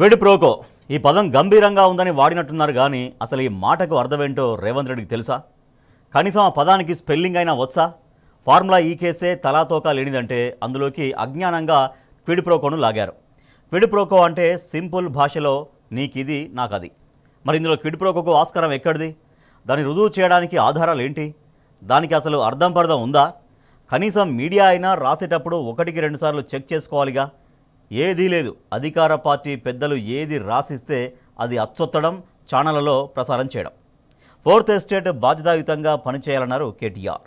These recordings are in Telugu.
క్విడ్ ప్రోకో ఈ పదం గంభీరంగా ఉందని వాడినట్టున్నారు కానీ అసలు ఈ మాటకు అర్థమేంటో రేవంత్ రెడ్డికి తెలుసా? కనీసం ఆ పదానికి స్పెల్లింగ్ అయినా వచ్చా? ఫార్ములా ఈ కేసే తలాతోకా లేనిదంటే అందులోకి అజ్ఞానంగా క్విడ్ ప్రోకోను లాగారు. క్విడ్ ప్రోకో అంటే సింపుల్ భాషలో నీకిది నాకది. మరి ఇందులో క్విడ్ ప్రోకోకు ఆస్కారం ఎక్కడిది? దాన్ని రుజువు చేయడానికి ఆధారాలు ఏంటి? దానికి అసలు అర్థం పర్థం ఉందా? కనీసం మీడియా అయినా రాసేటప్పుడు ఒకటికి రెండు సార్లు చెక్ చేసుకోవాలిగా. ఏదీ లేదు. అధికార పార్టీ పెద్దలు ఏది రాసిస్తే అది అచ్చొత్తడం, ఛానళ్లలో ప్రసారం చేయడం. ఫోర్త్ ఎస్టేట్ బాధ్యతాయుతంగా పనిచేయాలన్నారు కేటీఆర్.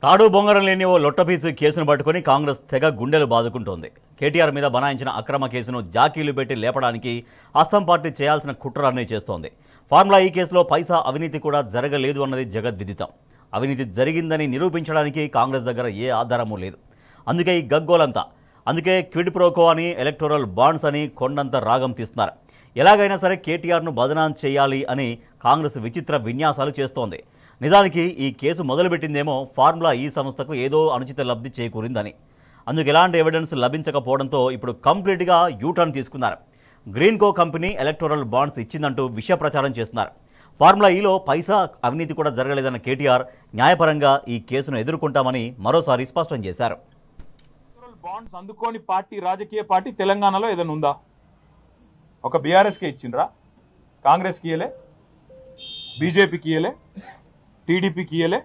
తాడు బొంగరం లేని ఓ లొట్టపీసు కేసును పట్టుకుని కాంగ్రెస్ తెగ గుండెలు బాదుకుంటోంది. కేటీఆర్ మీద బనాయించిన అక్రమ కేసును జాకీలు పెట్టి లేపడానికి హస్తం పార్టీ చేయాల్సిన కుట్రలన్నీ చేస్తోంది. ఫార్ములా ఈ కేసులో పైసా అవినీతి కూడా జరగలేదు అన్నది జగద్విదితం. అవినీతి జరిగిందని నిరూపించడానికి కాంగ్రెస్ దగ్గర ఏ ఆధారమూ లేదు. అందుకే ఈ గగ్గోలంతా. అందుకే క్విడ్ ప్రోకో అని, ఎలక్టోరల్ బాండ్స్ అని కొండంత రాగం తీస్తున్నారు. ఎలాగైనా సరే కేటీఆర్ను బదనాం చేయాలి అని కాంగ్రెస్ విచిత్ర విన్యాసాలు చేస్తోంది. నిజానికి ఈ కేసు మొదలుపెట్టిందేమో ఫార్ములా ఈ సంస్థకు ఏదో అనుచిత లబ్ధి చేకూరిందని. అందుకు ఎలాంటి ఎవిడెన్స్ లభించకపోవడంతో ఇప్పుడు కంప్లీట్గా యూటర్న్ తీసుకున్నారు. గ్రీన్కో కంపెనీ ఎలక్టోరల్ బాండ్స్ ఇచ్చిందంటూ విషయ ప్రచారం చేస్తున్నారు. ఫార్ములా ఈలో పైసా అవినీతి కూడా జరగలేదన్న కేటీఆర్ న్యాయపరంగా ఈ కేసును ఎదుర్కొంటామని మరోసారి స్పష్టం చేశారు. బాండ్స్ అందుకోని పార్టీ, రాజకీయ పార్టీ తెలంగాణలో ఏదైనా ఉందా? ఒక బీఆర్ఎస్కే ఇచ్చిండ్రా? కాంగ్రెస్కి ఇయ్యలే, బీజేపీకి ఇయ్యలే, టీడీపీకి ఇయ్యలే,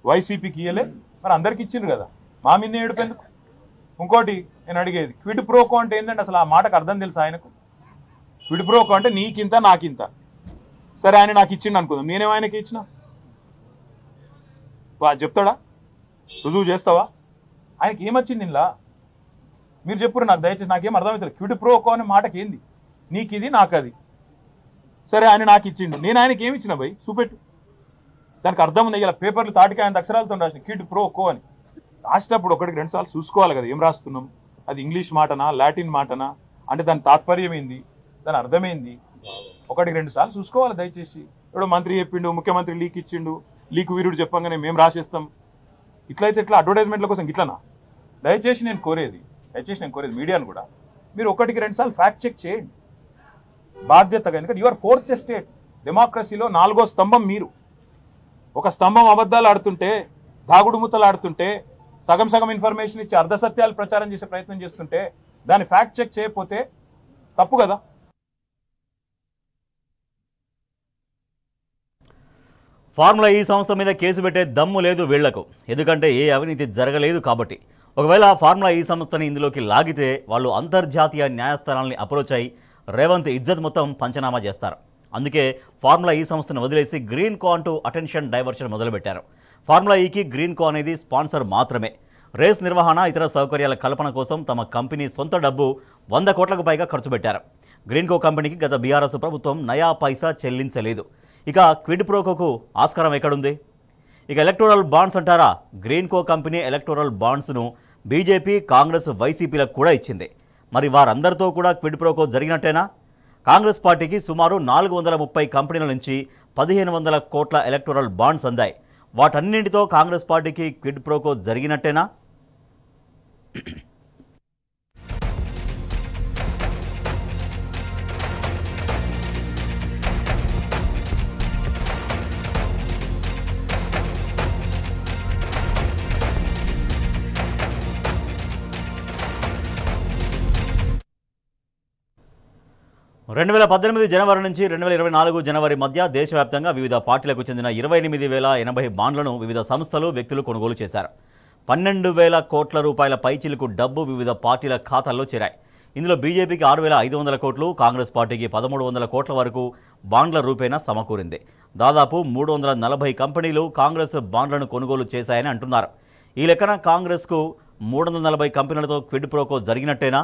వైసీపీకి ఇయ్యలే, మరి అందరికి ఇచ్చిండ్రు కదా. మా మీద ఏడుపెందుకు? ఇంకోటి నేను అడిగేది క్విడ్ ప్రోకో అంటే ఏంటంటే అసలు ఆ మాటకు అర్థం తెలుసు ఆయనకు? క్విడ్ ప్రోకో అంటే నీకింత నాకింత. సరే ఆయన నాకు ఇచ్చిండు అనుకుందాం, నేనేం ఆయనకి ఇచ్చిన? చెప్తాడా? రుజువు చేస్తావా? ఆయనకి ఏమొచ్చింది ఇలా? మీరు చెప్పురు నాకు, దయచేసి నాకేం అర్థమవుతుంది. క్విడ్ ప్రోకో అనే మాటకి ఏంది? నీకు ఇది నాకు అది. సరే ఆయన నాకు ఇచ్చిండు, నేను ఆయనకి ఏమి ఇచ్చిన భయ్? చూపెట్టు. దానికి అర్థం ఉంది. ఇలా పేపర్లు తాటికాయ అక్షరాలతో రాసిన క్విడ్ ప్రోకో అని రాసేటప్పుడు ఒకటికి 2 సార్లు చూసుకోవాలి కదా, ఏం రాస్తున్నాం, అది ఇంగ్లీష్ మాటనా లాటిన్ మాటనా, అంటే దాని తాత్పర్యం ఏంది, దాని అర్థమైంది, 1-2 సార్లు చూసుకోవాలి దయచేసి. ఇప్పుడు మంత్రి చెప్పిండు, ముఖ్యమంత్రి లీక్ ఇచ్చిండు, లీక్ వీరుడు చెప్పంగానే మేము రాసేస్తాం. ఇట్లయితే ఇట్లా అడ్వర్టైజ్మెంట్ల కోసం ఇట్లనా? దయచేసి నేను కోరేది మీడియాను కూడా, మీరు 1-2 సార్లు ఫ్యాక్ట్ చెక్ చేయండి బాధ్యతగా. ఎందుకంటే యువర్ 4th ఎస్టేట్, డెమోక్రసీలో 4వ స్తంభం మీరు. ఒక స్తంభం అబద్ధాలు ఆడుతుంటే, దాగుడు ముత్తలు ఆడుతుంటే, సగం సగం ఇన్ఫర్మేషన్ ఇచ్చి అర్ధసత్యాలు ప్రచారం చేసే ప్రయత్నం చేస్తుంటే దాన్ని ఫ్యాక్ట్ చెక్ చేయకపోతే తప్పు కదా. ఫార్ములా ఈ సంస్థ మీద కేసు పెట్టే దమ్ము లేదు వీళ్లకు, ఎందుకంటే ఏ అవినీతి జరగలేదు కాబట్టి. ఒకవేళ ఫార్ములా ఈ సంస్థని ఇందులోకి లాగితే వాళ్ళు అంతర్జాతీయ న్యాయస్థానాల్ని అప్రోచ్ అయి రేవంత్ ఇజ్జత్ మొత్తం పంచనామా చేస్తారు. అందుకే ఫార్ములా ఈ సంస్థను వదిలేసి గ్రీన్ కో అంటూ అటెన్షన్ డైవర్షన్ మొదలుపెట్టారు. ఫార్ములా ఈకి గ్రీన్ కో అనేది స్పాన్సర్ మాత్రమే. రేస్ నిర్వహణ, ఇతర సౌకర్యాల కల్పన కోసం తమ కంపెనీ సొంత డబ్బు 100 కోట్లకు పైగా ఖర్చు పెట్టారు. గ్రీన్ కో కంపెనీకి గత బీఆర్ఎస్ ప్రభుత్వం నయా పైసా చెల్లించలేదు. ఇక క్విడ్ ప్రోకోకు ఆస్కారం ఎక్కడుంది? ఇక ఎలక్టోరల్ బాండ్స్ అంటారా? గ్రీన్ కో కంపెనీ ఎలక్టోరల్ బాండ్స్ను బీజేపీ, కాంగ్రెస్, వైసీపీలకు కూడా ఇచ్చింది. మరి వారందరితో కూడా క్విడ్ ప్రోకో జరిగినట్టేనా? కాంగ్రెస్ పార్టీకి సుమారు 430 కంపెనీల నుంచి 1500 కోట్ల ఎలక్టోరల్ బాండ్స్ అందాయి. వాటన్నింటితో కాంగ్రెస్ పార్టీకి క్విడ్ ప్రోకో జరిగినట్టేనా? రెండు 2018 జనవరి నుంచి 2024 జనవరి మధ్య దేశవ్యాప్తంగా వివిధ పార్టీలకు చెందిన 28,080 బాండ్లను వివిధ సంస్థలు, వ్యక్తులు కొనుగోలు చేశారు. 12,000 కోట్ల రూపాయల పైచిలుకు డబ్బు వివిధ పార్టీల ఖాతాల్లో చేరాయి. ఇందులో బీజేపీకి 6,500 కోట్లు, కాంగ్రెస్ పార్టీకి 1,300 కోట్ల వరకు బాండ్ల రూపేణా సమకూరింది. దాదాపు 340 కంపెనీలు కాంగ్రెస్ బాండ్లను కొనుగోలు చేశాయని అంటున్నారు. ఈ లెక్కన కాంగ్రెస్కు 340 కంపెనీలతో క్విడ్ ప్రోకో జరిగినట్టేనా?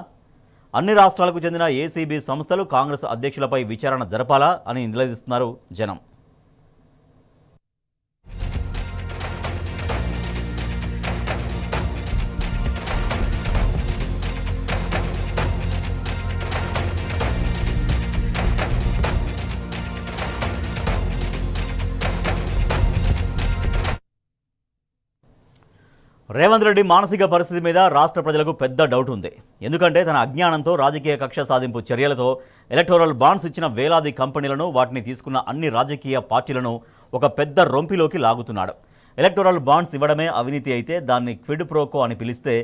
అన్ని రాష్ట్రాలకు చెందిన ఏసీబీ సంస్థలు కాంగ్రెస్ అధ్యక్షులపై విచారణ జరపాలా అని నిలదీస్తున్నారు జనం. రేవంత్ రెడ్డి మానసిక పరిస్థితి మీద రాష్ట్ర ప్రజలకు పెద్ద డౌట్ ఉంది. ఎందుకంటే తన అజ్ఞానంతో, రాజకీయ కక్ష సాధింపు చర్యలతో ఎలక్టోరల్ బాండ్స్ ఇచ్చిన వేలాది కంపెనీలను, వాటిని తీసుకున్న అన్ని రాజకీయ పార్టీలను ఒక పెద్ద రొంపిలోకి లాగుతున్నాడు. ఎలక్టోరల్ బాండ్స్ ఇవ్వడమే అవినీతి అయితే దాన్ని క్విడ్ ప్రోకో అని పిలిస్తే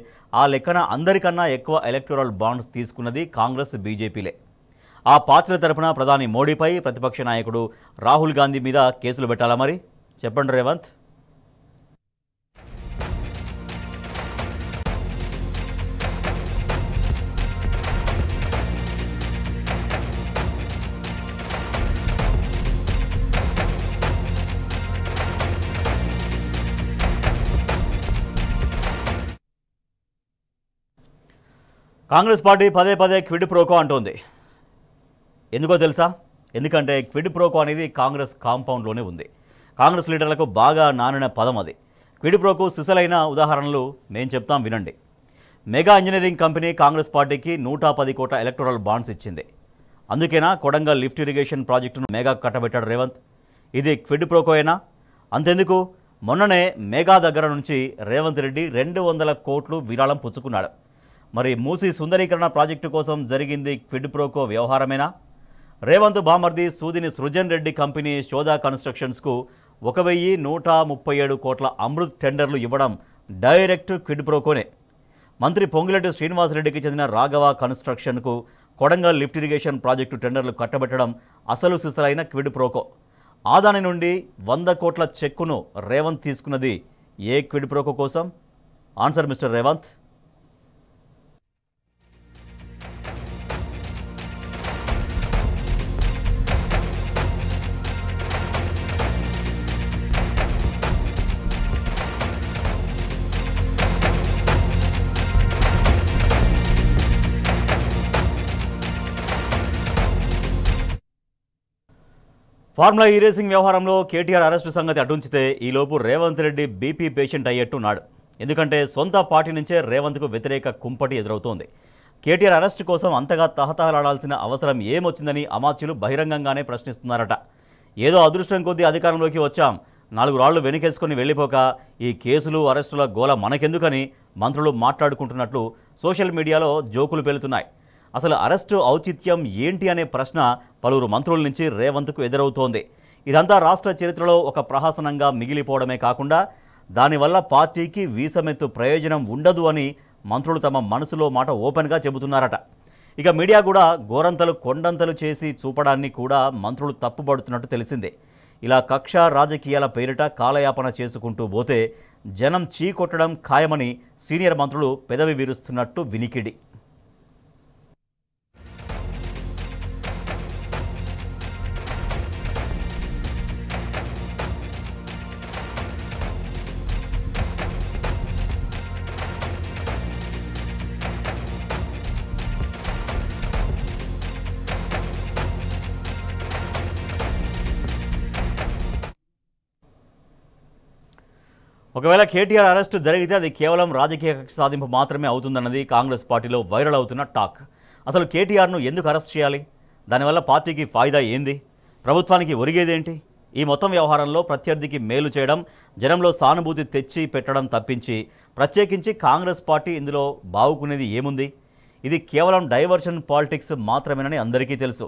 ఆ లెక్కన అందరికన్నా ఎక్కువ ఎలక్టోరల్ బాండ్స్ తీసుకున్నది కాంగ్రెస్, బీజేపీలే. ఆ పార్టీల తరపున ప్రధాని మోడీపై, ప్రతిపక్ష నాయకుడు రాహుల్ గాంధీ మీద కేసులు పెట్టాలా? మరి చెప్పండి రేవంత్. కాంగ్రెస్ పార్టీ పదే పదే క్విడ్ ప్రోకో అంటోంది. ఎందుకో తెలుసా? ఎందుకంటే క్విడ్ ప్రోకో అనేది కాంగ్రెస్ కాంపౌండ్లోనే ఉంది. కాంగ్రెస్ లీడర్లకు బాగా నానిన పదం అది. క్విడ్ ప్రోకో సిసలైన ఉదాహరణలు నేను చెప్తాం వినండి. మెగా ఇంజనీరింగ్ కంపెనీ కాంగ్రెస్ పార్టీకి 110 కోట్ల ఎలక్టోరల్ బాండ్స్ ఇచ్చింది. అందుకేనా కొడంగల్ లిఫ్ట్ ఇరిగేషన్ ప్రాజెక్టును మెగా కట్టబెట్టాడు రేవంత్. ఇది క్విడ్ ప్రోకోయేనా? అంతెందుకు, మొన్ననే మెగా దగ్గర నుంచి రేవంత్ రెడ్డి 200 కోట్లు విరాళం పుచ్చుకున్నాడు. మరి మూసీ సుందరీకరణ ప్రాజెక్టు కోసం జరిగింది క్విడ్ ప్రోకో వ్యవహారమేనా? రేవంత్ బామర్ది సూదిని సృజన్ రెడ్డి కంపెనీ శోధా కన్స్ట్రక్షన్స్కు 1,137 కోట్ల అమృత్ టెండర్లు ఇవ్వడం డైరెక్ట్ క్విడ్ ప్రోకోనే. మంత్రి పొంగులేటి శ్రీనివాసరెడ్డికి చెందిన రాఘవ కన్స్ట్రక్షన్కు కొడంగల్ లిఫ్ట్ ఇరిగేషన్ ప్రాజెక్టు టెండర్లు కట్టబెట్టడం అసలు సిసలైన క్విడ్ ప్రోకో. ఆదాని నుండి 100 కోట్ల చెక్కును రేవంత్ తీసుకున్నది ఏ క్విడ్ ప్రోకో కోసం? Answer mister Revanth. ఫార్ములా ఈ రేసింగ్ వ్యవహారంలో కేటీఆర్ అరెస్టు సంగతి అటుంచితే ఈలోపు రేవంత్ రెడ్డి బీపీ పేషెంట్ అయ్యేట్టున్నాడు. ఎందుకంటే సొంత పార్టీ నుంచే రేవంత్కు వ్యతిరేక కుంపటి ఎదురవుతోంది. కేటీఆర్ అరెస్టు కోసం అంతగా తహతహలాడాల్సిన అవసరం ఏమొచ్చిందని అమాత్యులు బహిరంగంగానే ప్రశ్నిస్తున్నారట. ఏదో అదృష్టం కొద్దీ అధికారంలోకి వచ్చాం, 4 రాళ్లు వెనుకేసుకుని వెళ్ళిపోక ఈ కేసులు అరెస్టుల గోల మనకెందుకని మంత్రులు మాట్లాడుకుంటున్నట్లు సోషల్ మీడియాలో జోకులు పేలుతున్నాయి. అసలు అరెస్టు ఔచిత్యం ఏంటి అనే ప్రశ్న పలువురు మంత్రుల నుంచి రేవంత్కు ఎదురవుతోంది. ఇదంతా రాష్ట్ర చరిత్రలో ఒక ప్రహసనంగా మిగిలిపోవడమే కాకుండా దానివల్ల పార్టీకి వీసమెత్తు ప్రయోజనం ఉండదు అని మంత్రులు తమ మనసులో మాట ఓపెన్గా చెబుతున్నారట. ఇక మీడియా కూడా గోరంతలు కొండంతలు చేసి చూపడాన్ని కూడా మంత్రులు తప్పుపడుతున్నట్టు తెలిసిందే. ఇలా కక్ష రాజకీయాల పేరిట కాలయాపన చేసుకుంటూ పోతే జనం చీకొట్టడం ఖాయమని సీనియర్ మంత్రులు పెదవి విరుస్తున్నట్టు వినికిడి. ఒకవేళ కేటీఆర్ అరెస్టు జరిగితే అది కేవలం రాజకీయ కక్ష సాధింపు మాత్రమే అవుతుందన్నది కాంగ్రెస్ పార్టీలో వైరల్ అవుతున్న టాక్. అసలు కేటీఆర్ను ఎందుకు అరెస్ట్ చేయాలి? దానివల్ల పార్టీకి ఫాయిదా ఏంది? ప్రభుత్వానికి ఒరిగేదేంటి? ఈ మొత్తం వ్యవహారంలో ప్రత్యర్థికి మేలు చేయడం, జనంలో సానుభూతి తెచ్చి పెట్టడం తప్పించి ప్రత్యేకించి కాంగ్రెస్ పార్టీ ఇందులో బావుకునేది ఏముంది? ఇది కేవలం డైవర్షన్ పాలిటిక్స్ మాత్రమేనని అందరికీ తెలుసు.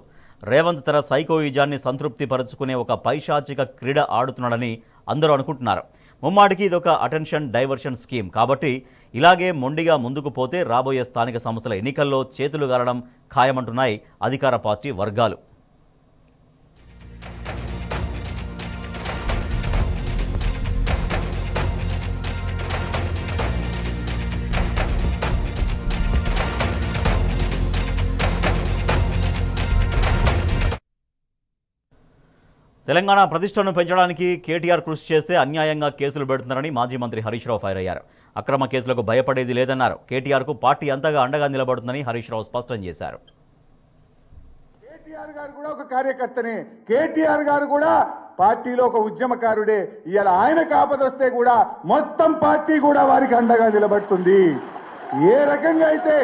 రేవంత్ తన సైకోయిజాన్ని సంతృప్తి పరుచుకునే ఒక పైశాచిక క్రీడ ఆడుతున్నాడని అందరూ అనుకుంటున్నారు. ముమ్మాటికి ఇదొక అటెన్షన్ డైవర్షన్ స్కీమ్ కాబట్టి ఇలాగే మొండిగా ముందుకు పోతే రాబోయే స్థానిక సంస్థల ఎన్నికల్లో చేతులు గారడం ఖాయమంటున్నాయి అధికార పార్టీ వర్గాలు. తెలంగాణ ప్రతిష్టను పెంచడానికి కేటీఆర్ కృషి చేస్తే అన్యాయంగా కేసులు పెడుతున్నారని మాజీ మంత్రి హరీష్ రావు ఫైర్ అయ్యారు. అక్రమ కేసులకు భయపడేది లేదన్నారు. కేటీఆర్కు పార్టీ అంతగా అండగా నిలబడుతుందని హరీష్ రావు స్పష్టం చేశారు. కేటీఆర్ గారు కూడా ఒక కార్యకర్తనే, కేటీఆర్ గారు కూడా పార్టీలో ఒక ఉద్యమకారుడే. ఇవాళ ఆయనకు ఆపదొస్తే కూడా మొత్తం పార్టీ కూడా వారికి అండగా నిలబడుతుంది. ఏ రకంగా అయితే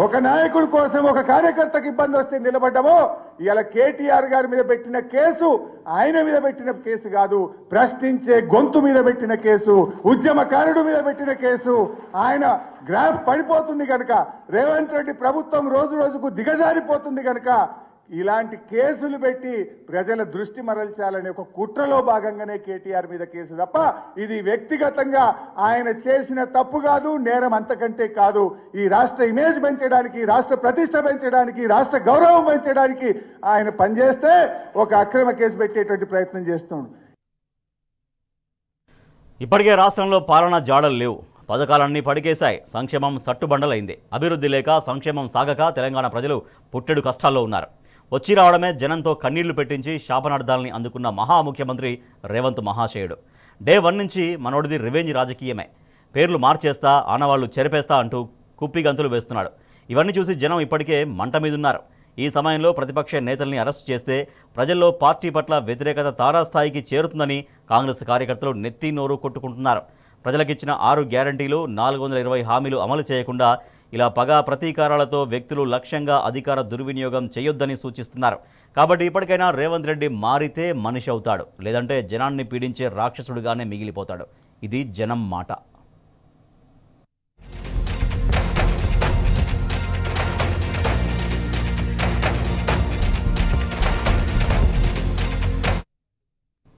ఒక నాయకుడి కోసం ఒక కార్యకర్తకు ఇబ్బంది వస్తే నిలబడ్డామో, ఇవాళ కేటీఆర్ గారి మీద పెట్టిన కేసు ఆయన మీద పెట్టిన కేసు కాదు, ప్రశ్నించే గొంతు మీద పెట్టిన కేసు, ఉద్యమకారుడు మీద పెట్టిన కేసు. ఆయన గ్రాఫ్ పడిపోతుంది కనుక, రేవంత్ రెడ్డి ప్రభుత్వం రోజు రోజుకు దిగజారిపోతుంది కనుక ఇలాంటి కేసులు పెట్టి ప్రజల దృష్టి మరల్చాలనే ఒక కుట్రలో భాగంగానే కేటీఆర్ మీద కేసు తప్ప ఇది వ్యక్తిగతంగా ఆయన చేసిన తప్పు కాదు, నేరం అంతకంటే కాదు. ఈ రాష్ట్ర ఇమేజ్ పెంచడానికి, రాష్ట్ర ప్రతిష్ట పెంచడానికి, రాష్ట్ర గౌరవం పెంచడానికి ఆయన పనిచేస్తే ఒక అక్రమ కేసు పెట్టేటువంటి ప్రయత్నం చేస్తున్నాడు. ఇప్పటికే రాష్ట్రంలో పాలనా జాడలు లేవు, పథకాలన్నీ పడికేశాయి, సంక్షేమం సట్టుబండలైంది. అభివృద్ధి లేక సంక్షేమం సాగక తెలంగాణ ప్రజలు పుట్టెడు కష్టాల్లో ఉన్నారు. వచ్చి రావడమే జనంతో కన్నీళ్లు పెట్టించి శాపనార్థాలని అందుకున్న మహా ముఖ్యమంత్రి రేవంత్ మహాశయుడు. డే 1 నుంచి మనోడిది రివెంజ్ రాజకీయమే. పేర్లు మార్చేస్తా, ఆనవాళ్లు చెరిపేస్తా అంటూ కుప్పిగంతులు వేస్తున్నాడు. ఇవన్నీ చూసి జనం ఇప్పటికే మంట మీదున్నారు. ఈ సమయంలో ప్రతిపక్ష నేతల్ని అరెస్ట్ చేస్తే ప్రజల్లో పార్టీ పట్ల వ్యతిరేకత తారాస్థాయికి చేరుతుందని కాంగ్రెస్ కార్యకర్తలు నెత్తి నోరు కొట్టుకుంటున్నారు. ప్రజలకిచ్చిన 6 గ్యారంటీలు, 420 హామీలు అమలు చేయకుండా ఇలా పగా ప్రతీకారాలతో వ్యక్తులు లక్ష్యంగా అధికార దుర్వినియోగం చేయొద్దని సూచిస్తున్నారు. కాబట్టి ఇప్పటికైనా రేవంత్ రెడ్డి మారితే మనిషి అవుతాడు, లేదంటే జనాన్ని పీడించే రాక్షసుడిగానే మిగిలిపోతాడు. ఇది జనం మాట.